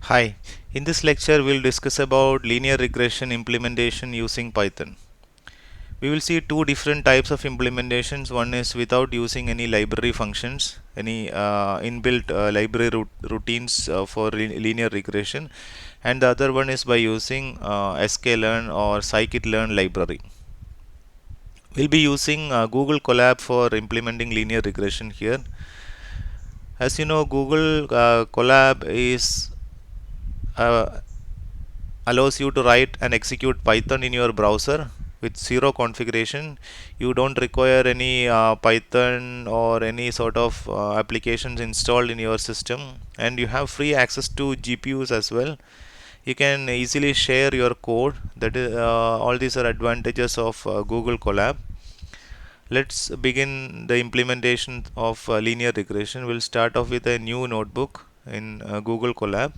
Hi, in this lecture we'll discuss about linear regression implementation using Python. We will see two different types of implementations. One is without using any library functions, any inbuilt library routines for linear regression, and the other one is by using sklearn or scikit-learn library. We'll be using Google Colab for implementing linear regression here. As you know, Google Colab is uh, allows you to write and execute Python in your browser with zero configuration. You don't require any Python or any sort of applications installed in your system, and you have free access to GPUs as well. You can easily share your code. That is, all these are advantages of Google Colab. Let's begin the implementation of linear regression. We'll start off with a new notebook in Google Colab.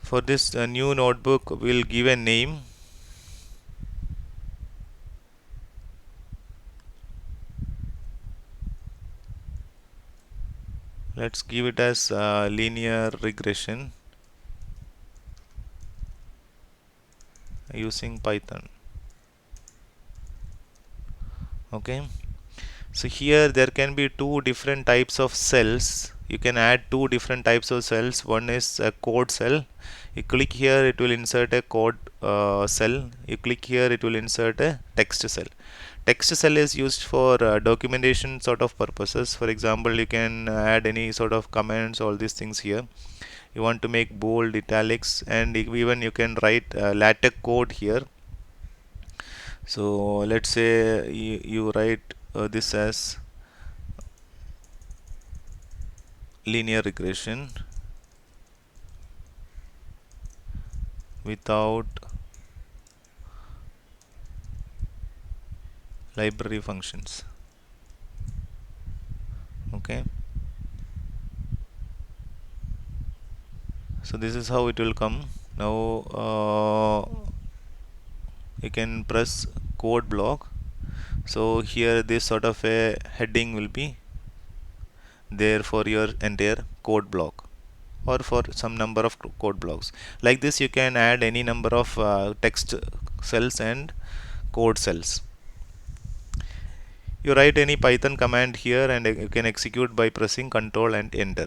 For this new notebook, we'll give a name. Let's give it as linear regression using Python. Okay. So here there can be two different types of cells. You can add two different types of cells. One is a code cell. You click here, it will insert a code cell. You click here, it will insert a text cell. Text cell is used for documentation sort of purposes. For example, you can add any sort of comments, all these things here. You want to make bold, italics, and even you can write LaTeX code here. So let's say you write this as linear regression without library functions. Okay, so this is how it will come. Now you can press code block. So here this sort of a heading will be there for your entire code block or for some number of code blocks. Like this you can add any number of text cells and code cells. You write any Python command here and you can execute by pressing Ctrl and Enter.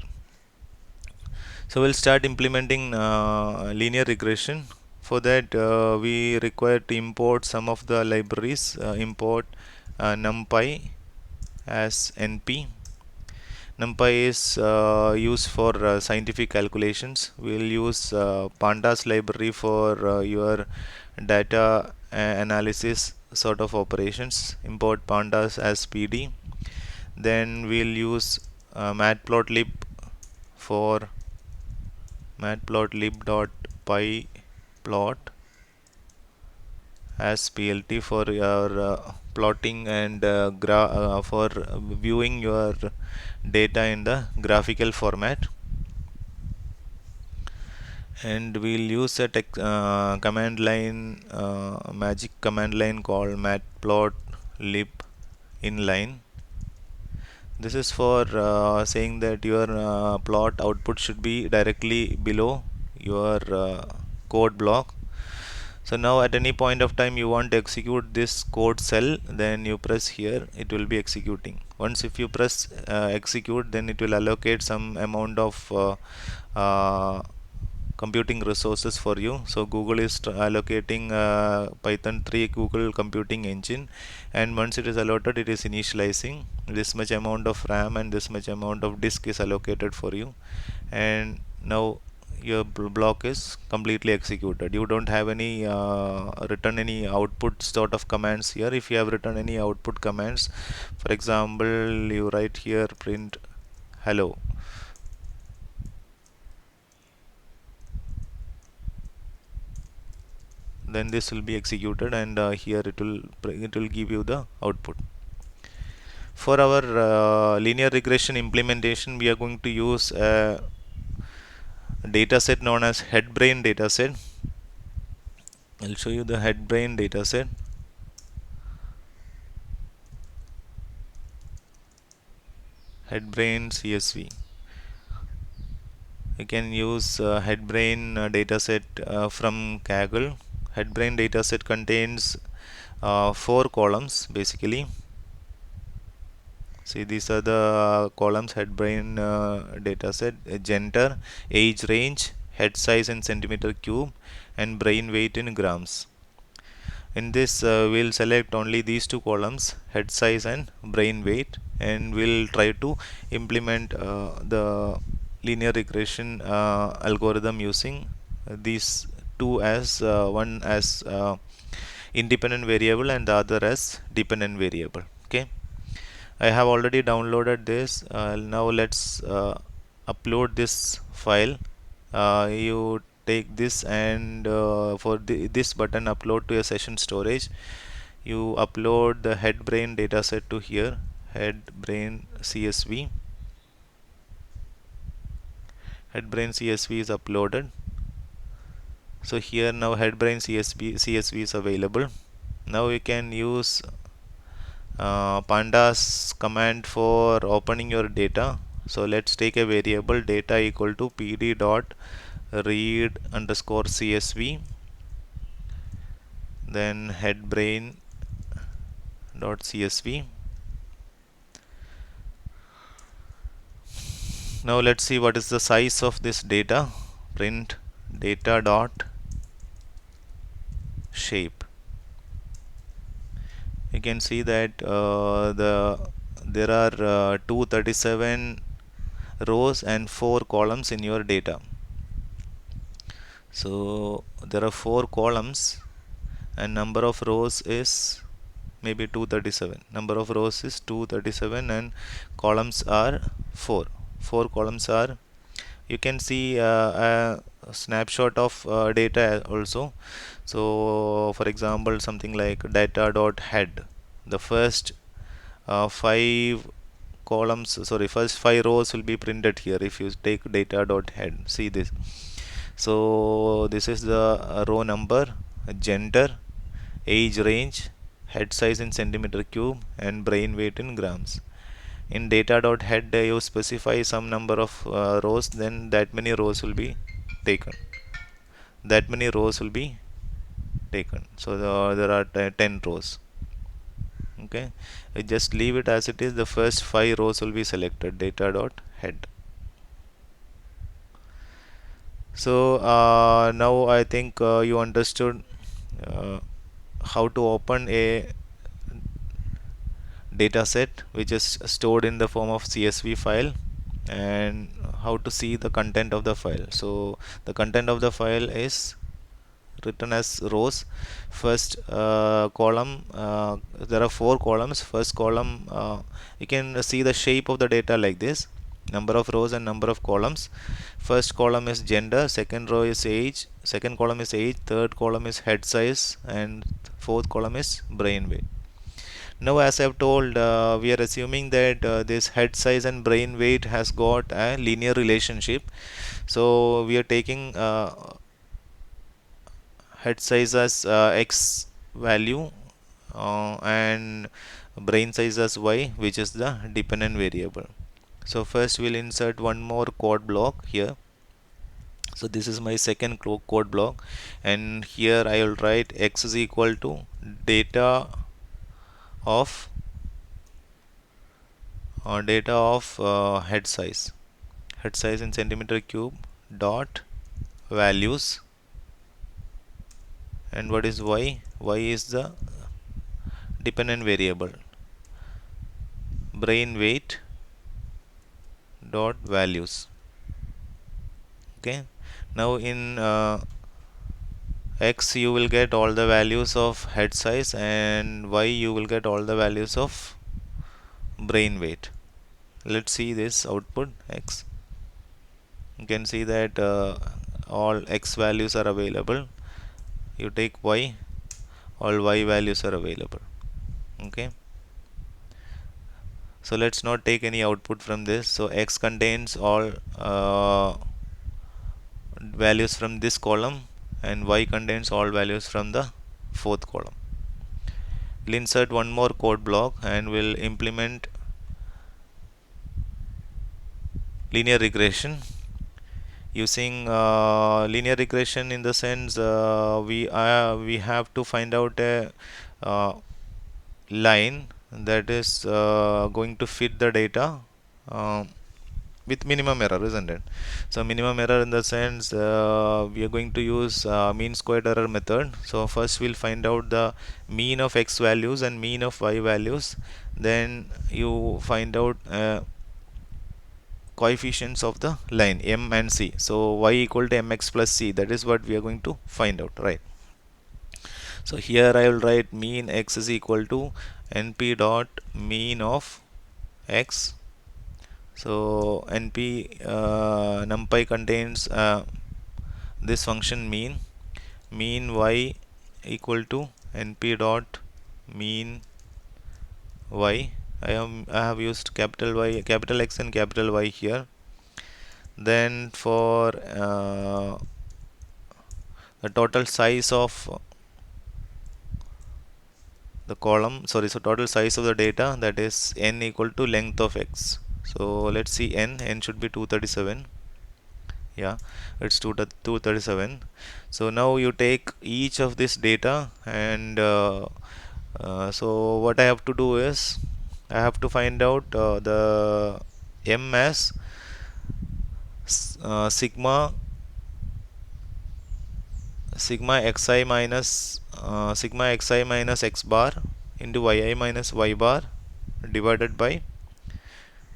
So we'll start implementing linear regression. For that we require to import some of the libraries. Import NumPy as NP. NumPy is used for scientific calculations. We'll use Pandas library for your data analysis sort of operations. Import Pandas as PD. Then we'll use matplotlib for matplotlib.pyplot as PLT for your plotting and for viewing your data in the graphical format. And we'll use a command line, magic command line called matplotlib inline. This is for saying that your plot output should be directly below your code block. So now at any point of time you want to execute this code cell, then you press here, it will be executing. Once if you press execute, then it will allocate some amount of computing resources for you. So Google is allocating Python 3 Google computing engine, and once it is allotted, it is initializing. This much amount of RAM and this much amount of disk is allocated for you, and now your block is completely executed. You don't have any written any output sort of commands here. If you have written any output commands, for example, you write here print hello, then this will be executed, and here it will give you the output. For our linear regression implementation, we are going to use a dataset known as headbrain dataset. I'll show you the headbrain dataset. Headbrain CSV. You can use head-brain dataset from Kaggle. Head-brain dataset contains 4 columns basically. See, these are the columns: head-brain dataset, gender, age range, head size in centimeter cube, and brain weight in grams. In this, we'll select only these 2 columns, head size and brain weight, and we'll try to implement the linear regression algorithm using these two, as one as independent variable and the other as dependent variable. Okay, I have already downloaded this. Now let's upload this file. You take this, and for this button, upload to a session storage, you upload the head brain dataset to here. Head brain CSV. Head brain CSV is uploaded. So here now head brain CSV is available. Now we can use pandas command for opening your data. So let's take a variable data equal to pd dot read underscore CSV, then head brain dot CSV. Now let's see what is the size of this data. Print data dot shape. You can see that there are 237 rows and 4 columns in your data. So there are 4 columns and number of rows is maybe 237. Number of rows is 237 and columns are 4. 4 columns are, you can see a snapshot of data also. So for example, something like data dot head, the first 5 columns, sorry, first 5 rows will be printed here. If you take data dot head, see this. So this is the row number, gender, age range, head size in centimeter cube, and brain weight in grams. In data.head you specify some number of rows, then that many rows will be taken. So there are 10 rows. Okay, I just leave it as it is. The first 5 rows will be selected, data.head. So now I think you understood uh, how to open a dataset which is stored in the form of CSV file, and how to see the content of the file. So the content of the file is written as rows. First column, there are 4 columns. First column, you can see the shape of the data like this: number of rows and number of columns. First column is gender, second row is age, second column is age, third column is head size, and fourth column is brain weight. Now, as I've told, we are assuming that this head size and brain weight has got a linear relationship. So we are taking head size as x value and brain size as y, which is the dependent variable. So first we'll insert one more code block here. So this is my second code block, and here I will write x is equal to data of head size in centimeter cube dot values. And what is y? Y is the dependent variable, brain weight dot values. Okay, now in x you will get all the values of head size, and y you will get all the values of brain weight. Let's see this output x. You can see that all x values are available. You take y, all y values are available. Okay, so let's not take any output from this. So x contains all values from this column, and y contains all values from the fourth column. We'll insert one more code block and we'll implement linear regression. using linear regression, in the sense we have to find out a uh, line that is going to fit the data uh, with minimum error, isn't it? So minimum error, in the sense we are going to use mean squared error method. So first we'll find out the mean of x values and mean of y values, then you find out coefficients of the line m and c. So y equal to mx plus c, that is what we are going to find out, right? So here I will write mean x is equal to np dot mean of x. So np numpy contains this function mean y equal to np dot mean y. I have used capital Y, capital X and capital Y here. Then for the total size of the column, sorry, so total size of the data, that is n equal to length of x. So let's see, n should be 237. Yeah, it's 237. So now you take each of this data, and so what I have to do is I have to find out the m as sigma sigma xi minus x bar into yi minus y bar divided by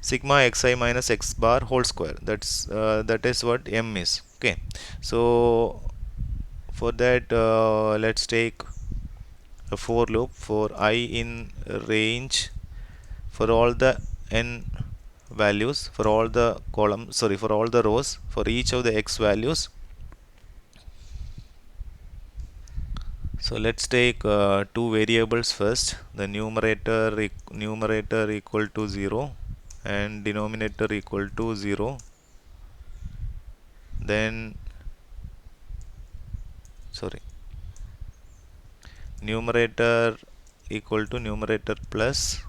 sigma xi minus x bar whole square. That is what m is. Okay, so for that let's take a for loop for I in range for all the n values, for all the columns, sorry, for all the rows, for each of the x values. So let's take two variables first, the numerator equal to 0 and denominator equal to 0. Then sorry, numerator equal to numerator plus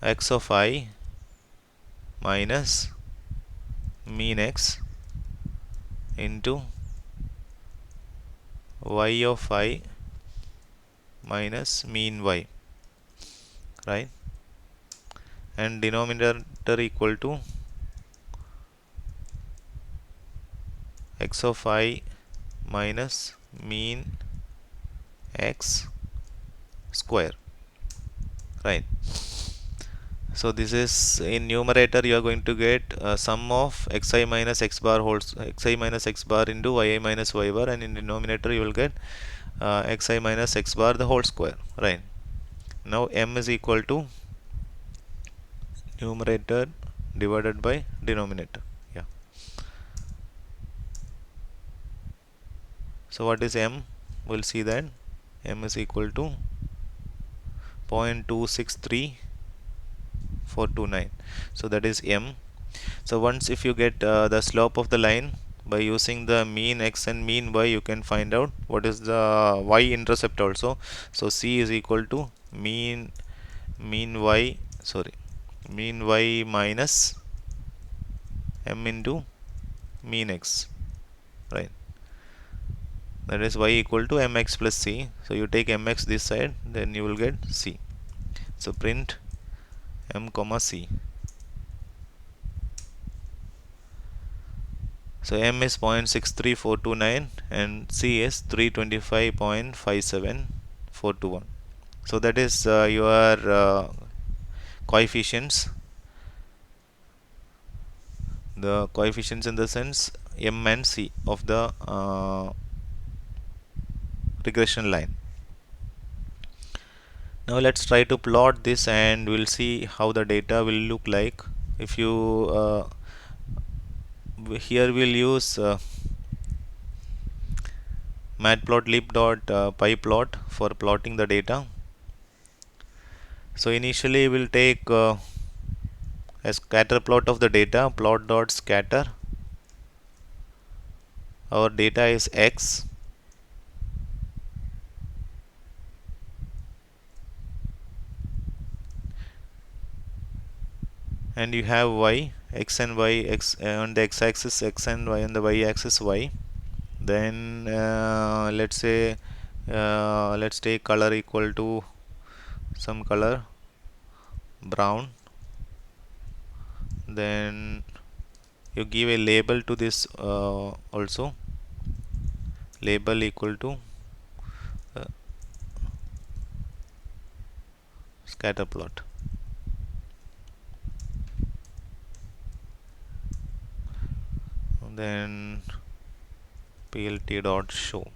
x of I minus mean x into y of I minus mean y, right? And denominator equal to x of I minus mean x square, right? So this is, in numerator you are going to get sum of xi minus x bar xi minus x bar into yi minus y bar, and in denominator you will get xi minus x bar the whole square, right? Now m is equal to numerator divided by denominator. Yeah. So what is m? We'll see that m is equal to 0.263429. So that is m. So once if you get the slope of the line by using the mean x and mean y, you can find out what is the y intercept also. So c is equal to mean y, sorry, mean y minus m into mean x, right? That is y equal to mx plus c. So you take mx this side, then you will get c. So print m comma c. So m is 0.63429 and c is 325.57421. So that is your coefficients. The coefficients in the sense m and c of the regression line. Now let's try to plot this, and we'll see how the data will look like. If you here we'll use matplotlib.pyplot for plotting the data. So initially we'll take a scatter plot of the data, plot.scatter. Our data is x, and you have y, x and y, x on the x-axis x and y on the y-axis y. Then let's take color equal to some color brown. Then you give a label to this also, label equal to uh, scatter plot. Then plt dot show.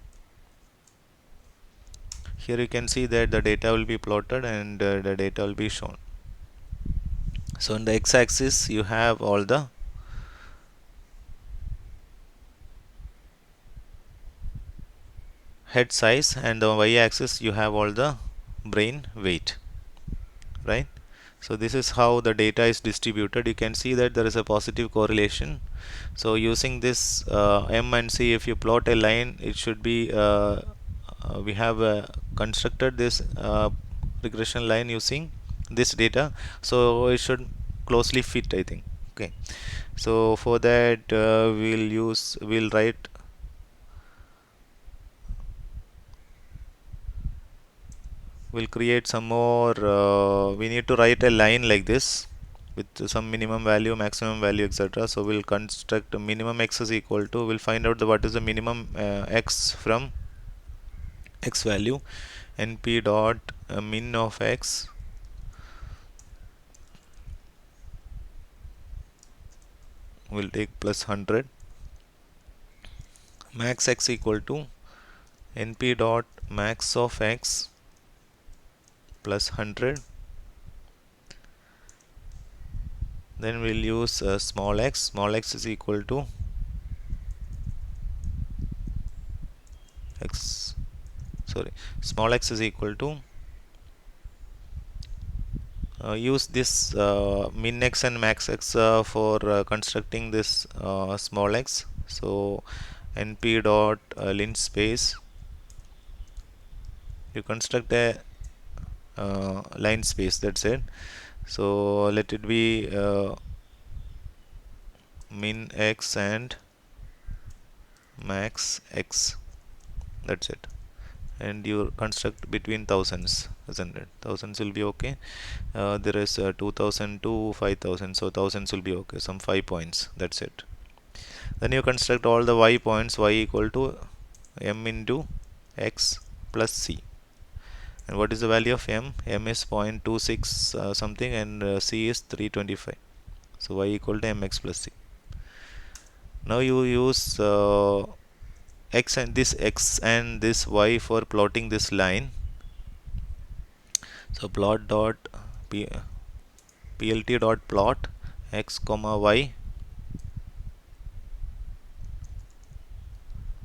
Here you can see that the data will be plotted and the data will be shown. So on the x-axis you have all the head size, and the y-axis you have all the brain weight, right? So this is how the data is distributed. You can see that there is a positive correlation. So using this M and C, if you plot a line, it should be we have constructed this regression line using this data, so it should closely fit, I think. Okay, so for that we'll write we'll create some more we need to write a line like this with some minimum value, maximum value, etc. So we'll construct minimum x is equal to, we'll find out what is the minimum x from x value, np dot min of x will take plus 100, max x equal to np dot max of x plus 100. Then we'll use small x is equal to x, sorry, small x is equal to use this min x and max x for constructing this small x. So np dot linspace, you construct a line space, that's it. So let it be min x and max x, that's it. And you construct between thousands, isn't it? Thousands will be okay. There is 2000 to 5000, so thousands will be okay, some 5 points, that's it. Then you construct all the y points, y equal to m into x plus c. And what is the value of m? M is 0.26 something, and c is 325. So y equal to mx plus c. Now you use x and this y for plotting this line. So plot dot plt dot plot x comma y,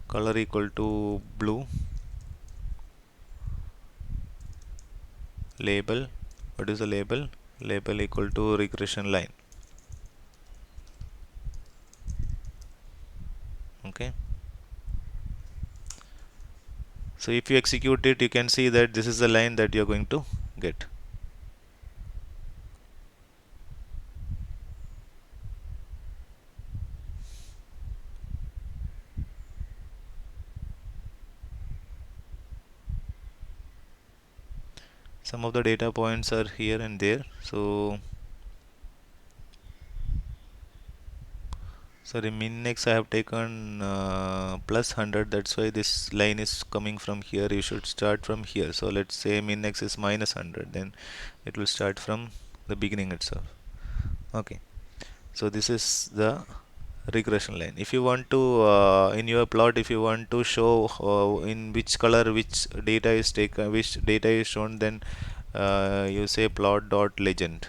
color equal to blue, label, what is the label? Label equal to regression line. Okay, so if you execute it, you can see that this is the line that you're going to get. Some of the data points are here and there. So sorry, min x I have taken plus 100, that's why this line is coming from here. You should start from here. So let's say min x is minus 100, then it will start from the beginning itself. Okay, so this is the regression line. If you want to in your plot, if you want to show in which color which data is taken, which data is shown, then you say plot dot legend,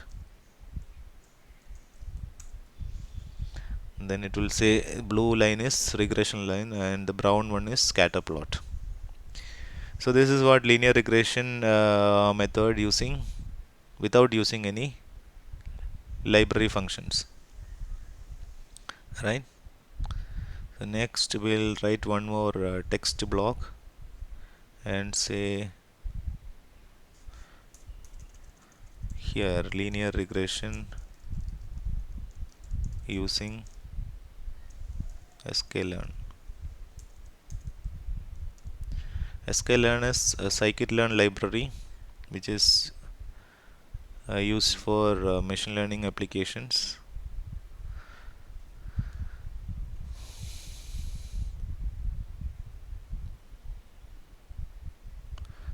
then it will say blue line is regression line and the brown one is scatter plot. So this is what linear regression method using without using any library functions, right? So next we'll write one more text block and say here linear regression using sklearn. sklearn is a scikit-learn library which is used for machine learning applications.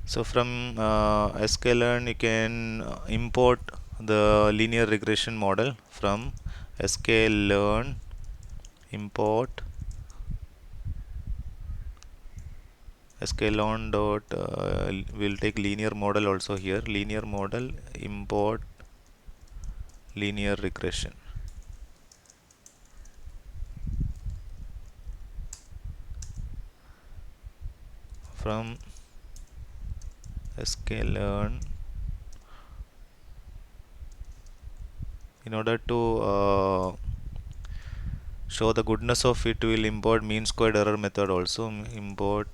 So from sklearn you can import the linear regression model from sklearn import sklearn dot we'll take linear model also here, linear model import linear regression. From sklearn, in order to show the goodness of it, we will import mean squared error method also. Import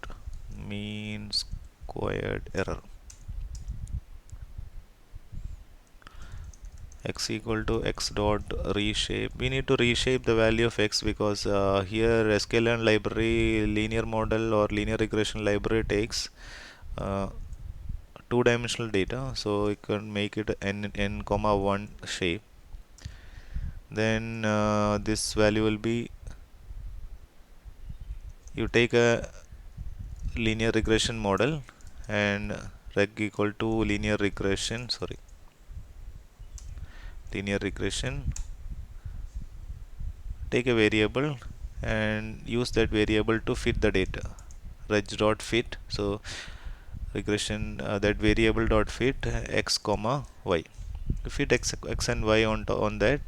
mean squared error x equal to x dot reshape. We need to reshape the value of x because here sklearn library linear model or linear regression library takes two-dimensional data, so you can make it n comma 1 shape. Then this value will be, you take a linear regression model and reg equal to linear regression, linear regression, take a variable and use that variable to fit the data, reg dot fit. So regression that variable dot fit x comma y, fit x and y on that.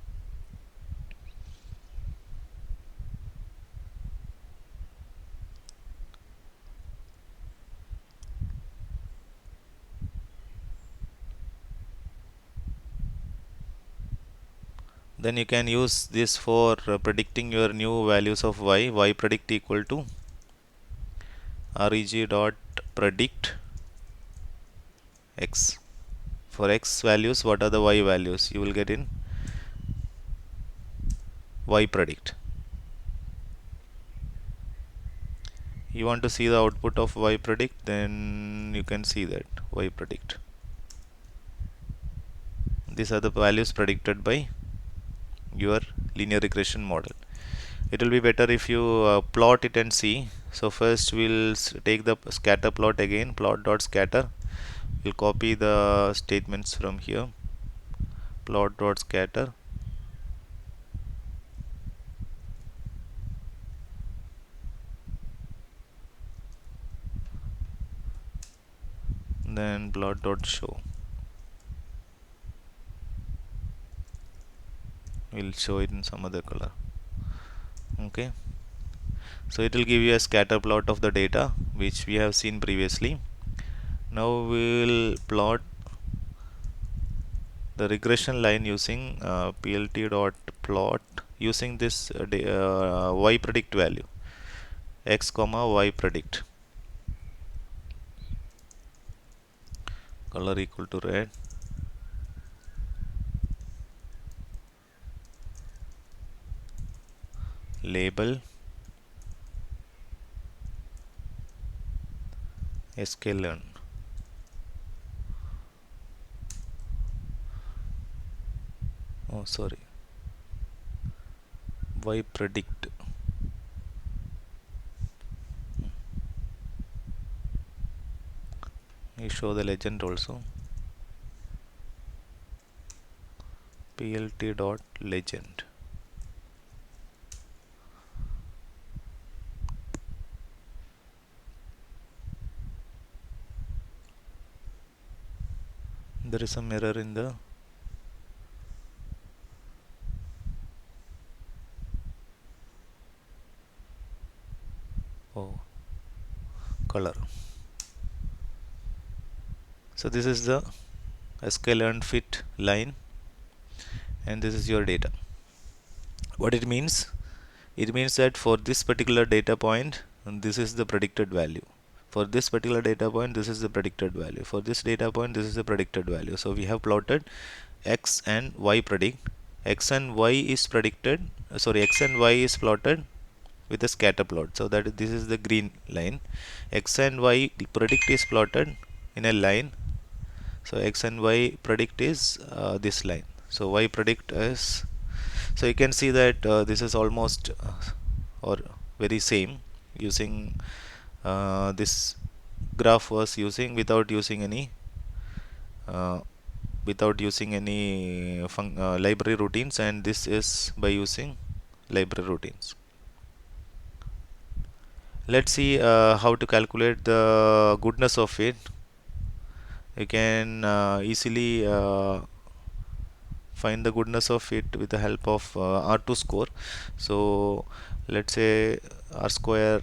Then you can use this for predicting your new values of y predict equal to reg dot predict x. For x values, what are the y values? You will get in y predict. You want to see the output of y predict, then you can see that y predict. These are the values predicted by your linear regression model. It will be better if you plot it and see. So first we'll take the scatter plot again, plot dot scatter. We'll copy the statements from here, plot dot scatter. Then plot dot show. We'll show it in some other color. Okay, so it will give you a scatter plot of the data which we have seen previously. Now we will plot the regression line using plt dot plot using this y predict value, x comma y predict, color equal to red, label sklearn. Oh sorry, y predict. You show the legend also, plt dot legend. There is some error in the color. So this is the sklearn fit line and this is your data. What it means? It means that for this particular data point, this is the predicted value. For this particular data point, this is the predicted value. For this data point, this is the predicted value. So we have plotted x and y predict. X and y is predicted sorry, x and y is plotted with a scatter plot. So that this is the green line. X and y predict is plotted in a line. So x and y predict is this line. So y predict is, so you can see that this is almost or very same using this graph was using without using any uh, library routines, and this is by using library routines. Let's see how to calculate the goodness of it. You can easily find the goodness of it with the help of R2 score. So let's say R square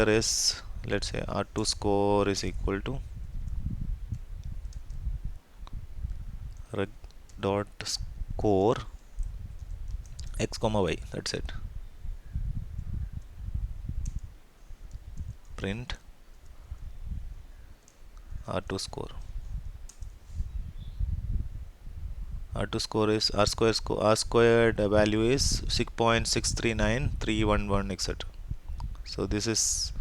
is, let's say R2 score is equal to reg dot score x comma y. That's it. Print R2 score. R2 score is R squared value is 6.639311, etc. So this is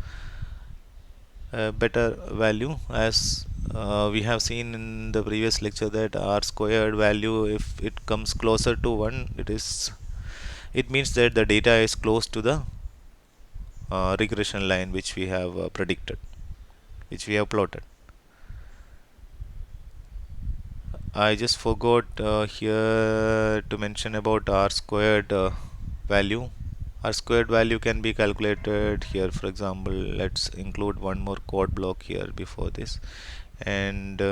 a better value, as we have seen in the previous lecture that R squared value, if it comes closer to 1, it means that the data is close to the regression line which we have predicted, which we have plotted. I just forgot here to mention about R squared value. R squared value can be calculated here. For example, let's include one more code block here before this, and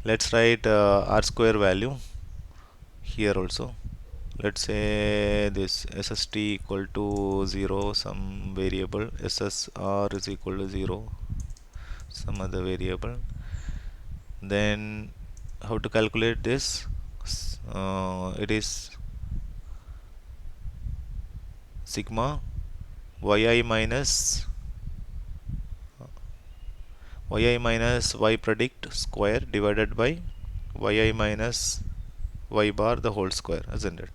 let's write R square value here also. Let's say this SST equal to 0, some variable, SSR is equal to 0, some other variable. Then how to calculate this? It is sigma yi minus y predict square divided by yi minus y bar the whole square, isn't it?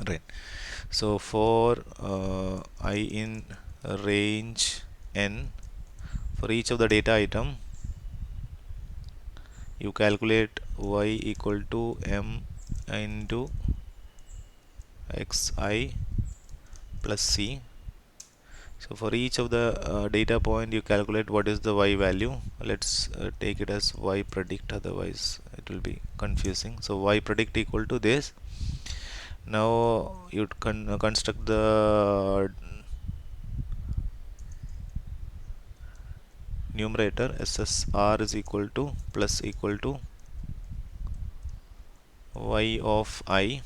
Right. So for I in range n, for each of the data item, you calculate y equal to m into xi plus c. So for each of the data point, you calculate what is the y value. Let's take it as y predict, otherwise it will be confusing. So y predict equal to this. Now you construct the numerator. SSR is equal to plus equal to y of I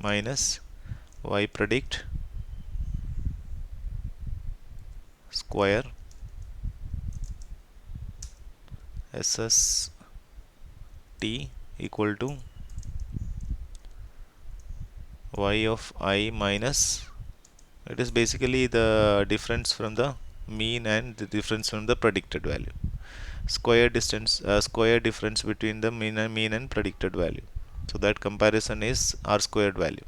minus y predict square SST equal to y of I minus, it is basically the difference from the mean and the difference from the predicted value. Square difference between the mean and predicted value. So that comparison is R squared value.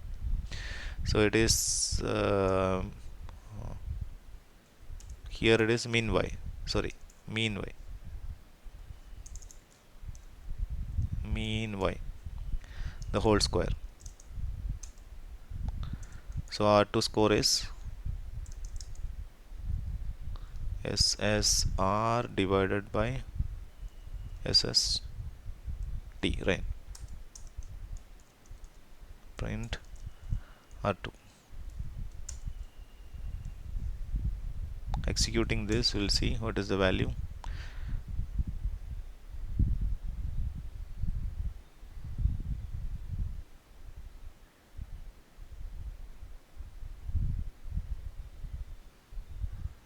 So it is here it is mean y, the whole square. So R2 score is SSR divided by SST, right? Print R2. Executing this, we'll see what is the value.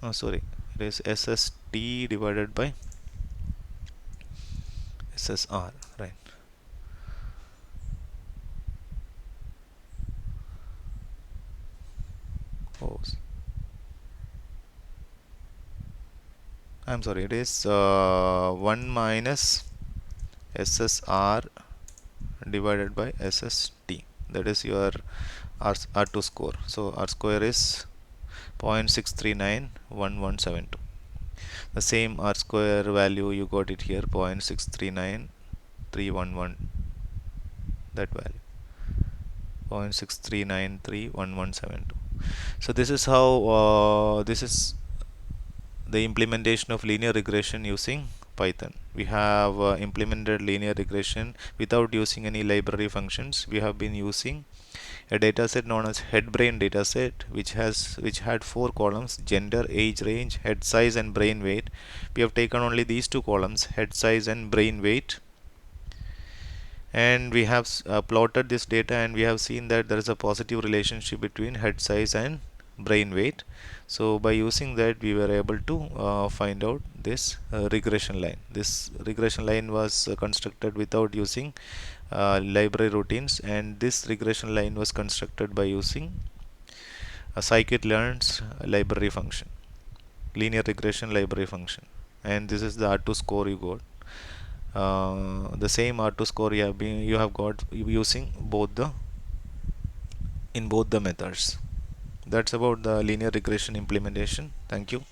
Oh, sorry, it is SST divided by SSR, right? Oh, I'm sorry, it is 1 minus SSR divided by SST. That is your R2 score. So R square is 0.6391172. The same R square value you got it here, 0.639311, that value 0.6393117. So this is how this is the implementation of linear regression using Python. We have implemented linear regression without using any library functions. We have been using a dataset known as head-brain dataset, which had four columns: gender, age range, head size, and brain weight. We have taken only these two columns, head size and brain weight, and we have plotted this data, and we have seen that there is a positive relationship between head size and brain weight. So by using that, we were able to find out this regression line. This regression line was constructed without using library routines, and this regression line was constructed by using a scikit-learn's library function, linear regression library function, and this is the R2 score you got. The same R2 score you have got using both the methods. That's about the linear regression implementation. Thank you.